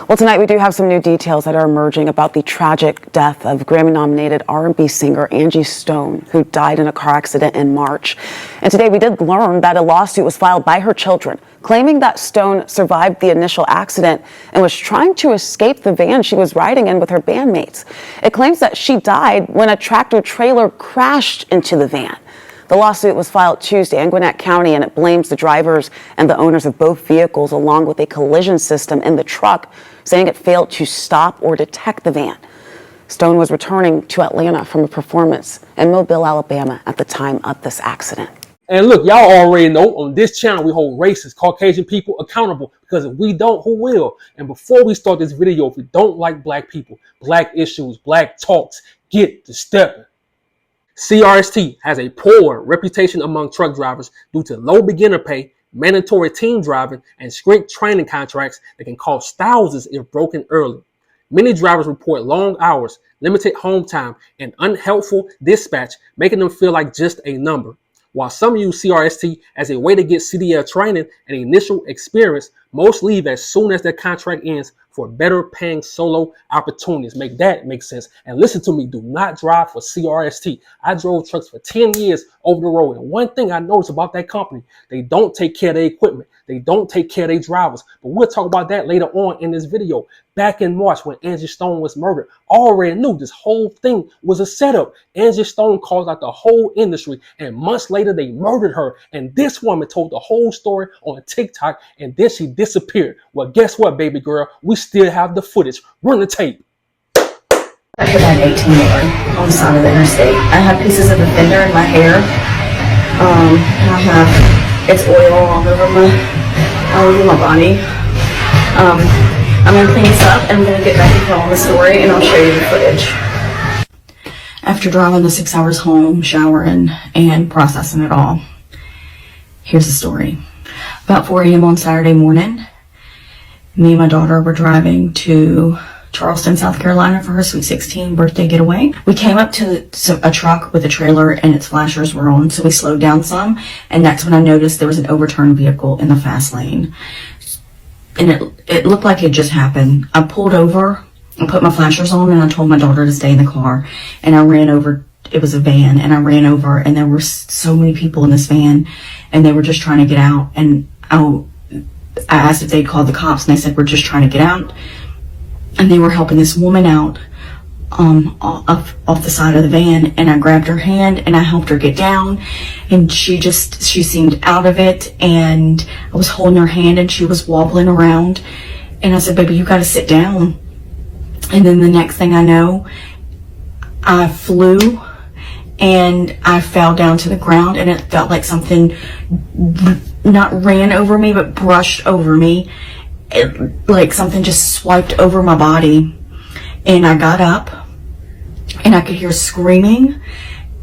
Well, tonight we do have some new details that are emerging about the tragic death of Grammy-nominated R&B singer Angie Stone, who died in a car accident in March. And today we did learn that a lawsuit was filed by her children, claiming that Stone survived the initial accident and was trying to escape the van she was riding in with her bandmates. It claims that she died when a tractor-trailer crashed into the van. The lawsuit was filed Tuesday in Gwinnett County, and it blames the drivers and the owners of both vehicles, along with a collision system in the truck, saying it failed to stop or detect the van. Stone was returning to Atlanta from a performance in Mobile, Alabama at the time of this accident. And look, y'all already know on this channel we hold racist Caucasian people accountable, because if we don't, who will? And before we start this video, if you don't like black people, black issues, black talks, get to stepping. CRST has a poor reputation among truck drivers due to low beginner pay, mandatory team driving, and strict training contracts that can cost thousands if broken early. Many drivers report long hours, limited home time, and unhelpful dispatch, making them feel like just a number. While some use CRST as a way to get CDL training and initial experience, most leave as soon as their contract ends for better paying solo opportunities. Make that make sense. And listen to me, do not drive for CRST. I drove trucks for 10 years over the road. And one thing I noticed about that company, they don't take care of their equipment. They don't take care of their drivers. But we'll talk about that later on in this video. Back in March when Angie Stone was murdered, I already knew this whole thing was a setup. Angie Stone caused out the whole industry, and months later they murdered her. And this woman told the whole story on TikTok, and then she disappeared. Well, guess what, baby girl? We still have the footage. Run the tape. I hit an 18-wheeler on the side of the interstate. I have pieces of the fender in my hair. And I have it's oil all over my body. I'm gonna clean this up and I'm gonna get back and tell the story, and I'll show you the footage. After driving the 6 hours home, showering, and processing it all, here's the story. About 4 a.m. on Saturday morning, me and my daughter were driving to Charleston, South Carolina for her Sweet 16 birthday getaway. We came up to a truck with a trailer and its flashers were on, so we slowed down some, and that's when I noticed there was an overturned vehicle in the fast lane. And it looked like it just happened. I pulled over and put my flashers on, and I told my daughter to stay in the car, and I ran over. It was a van, and I ran over, and there were so many people in this van, and they were just trying to get out. And I asked if they'd called the cops, and they said, we're just trying to get out. And they were helping this woman out off the side of the van, and I grabbed her hand and I helped her get down, and she seemed out of it, and I was holding her hand and she was wobbling around, and I said, baby, you got to sit down. And then the next thing I know, I flew and I fell down to the ground, and it felt like something not ran over me but brushed over me. Like something just swiped over my body, and I got up and I could hear screaming,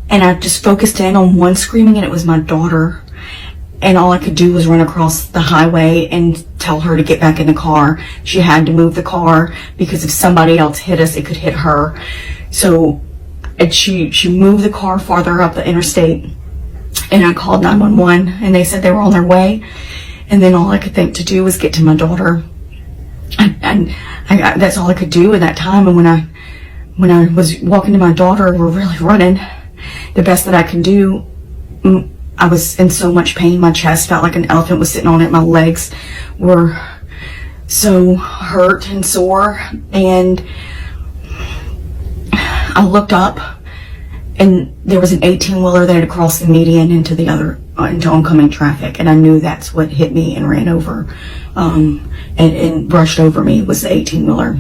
and I just focused in on one screaming, and it was my daughter, and all I could do was run across the highway and tell her to get back in the car. She had to move the car because if somebody else hit us, it could hit her. So she moved the car farther up the interstate, and I called 911, and they said they were on their way. And then all I could think to do was get to my daughter, and that's all I could do at that time. And when I was walking to my daughter, we're really running. The best that I can do, I was in so much pain. My chest felt like an elephant was sitting on it. My legs were so hurt and sore, and I looked up, and there was an 18-wheeler there to cross the median into oncoming traffic, and I knew that's what hit me and ran over and brushed over me was the 18-wheeler.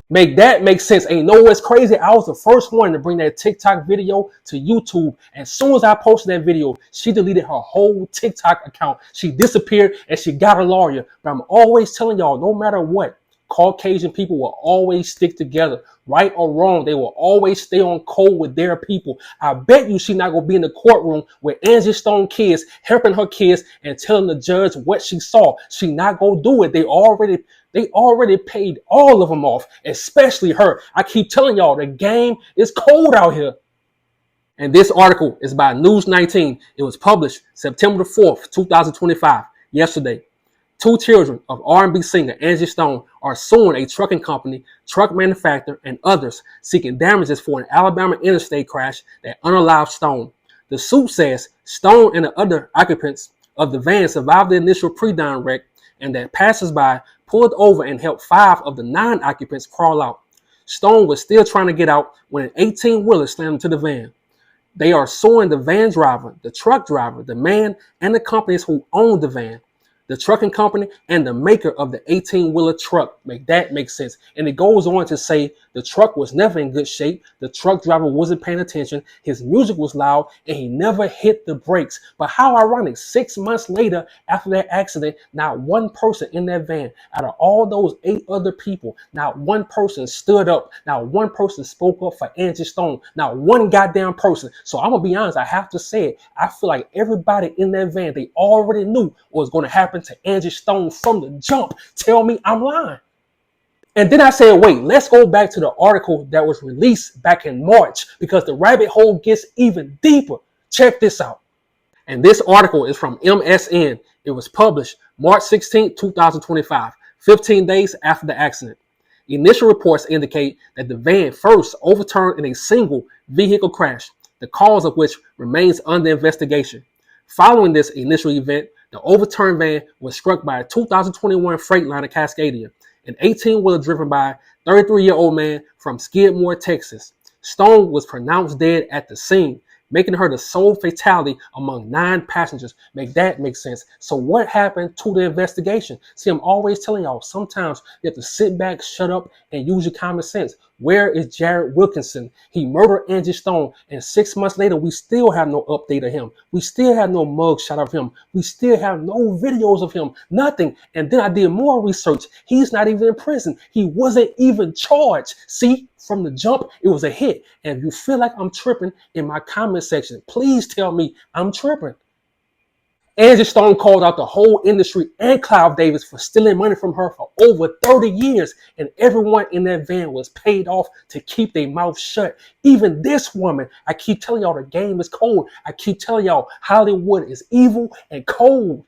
Make that make sense. And you know what's crazy? I was the first one to bring that TikTok video to YouTube. And as soon as I posted that video, she deleted her whole TikTok account. She disappeared and she got a lawyer. But I'm always telling y'all, no matter what, Caucasian people will always stick together. Right or wrong, they will always stay on code with their people. I bet you she's not going to be in the courtroom with Angie Stone kids, helping her kids and telling the judge what she saw. She not going to do it. They already paid all of them off, especially her. I keep telling y'all, the game is cold out here. And this article is by News 19. It was published September the 4th, 2025, yesterday. Two children of R&B singer Angie Stone are suing a trucking company, truck manufacturer, and others, seeking damages for an Alabama interstate crash that unalived Stone. The suit says Stone and the other occupants of the van survived the initial pre-dawn wreck, and that passers-by pulled over and helped 5 of the 9 occupants crawl out. Stone was still trying to get out when an 18-wheeler slammed into the van. They are suing the van driver, the truck driver, the man, and the companies who own the van. The trucking company and the maker of the 18-wheeler truck. Make that make sense. And it goes on to say the truck was never in good shape. The truck driver wasn't paying attention. His music was loud and he never hit the brakes. But how ironic, 6 months later after that accident, not one person in that van, out of all those 8 other people, not one person stood up. Not one person spoke up for Angie Stone. Not one goddamn person. So I'm going to be honest, I have to say it. I feel like everybody in that van, they already knew what was going to happen to Angie Stone from the jump. Tell me I'm lying. And then I said, wait, let's go back to the article that was released back in March, because the rabbit hole gets even deeper. Check this out. And this article is from MSN. It was published March 16, 2025, 15 days after the accident. Initial reports indicate that the van first overturned in a single vehicle crash, the cause of which remains under investigation. Following this initial event, the overturned van was struck by a 2021 Freightliner Cascadia, an 18-wheeler driven by a 33-year-old man from Skidmore, Texas. Stone was pronounced dead at the scene, making her the sole fatality among 9 passengers. Make that make sense. So what happened to the investigation? See, I'm always telling y'all, sometimes you have to sit back, shut up, and use your common sense. Where is Jared Wilkinson? He murdered Angie Stone, and 6 months later, we still have no update of him. We still have no mugshot of him. We still have no videos of him, nothing. And then I did more research. He's not even in prison. He wasn't even charged. See, from the jump, it was a hit. And if you feel like I'm tripping in my comment section, please tell me I'm tripping. Angie Stone called out the whole industry and Clive Davis for stealing money from her for over 30 years, and everyone in that van was paid off to keep their mouth shut. Even this woman, I keep telling y'all the game is cold. I keep telling y'all Hollywood is evil and cold.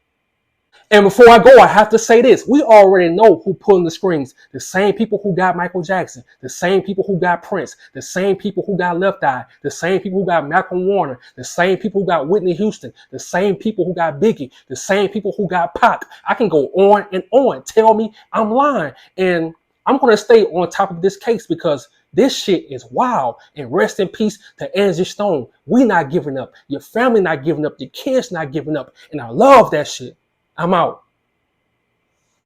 And before I go, I have to say this. We already know who pulling the strings. The same people who got Michael Jackson. The same people who got Prince. The same people who got Left Eye. The same people who got Malcolm Warner. The same people who got Whitney Houston. The same people who got Biggie. The same people who got Pac. I can go on and on. Tell me I'm lying. And I'm going to stay on top of this case because this shit is wild. And rest in peace to Angie Stone. We not giving up. Your family not giving up. Your kids not giving up. And I love that shit. I'm out.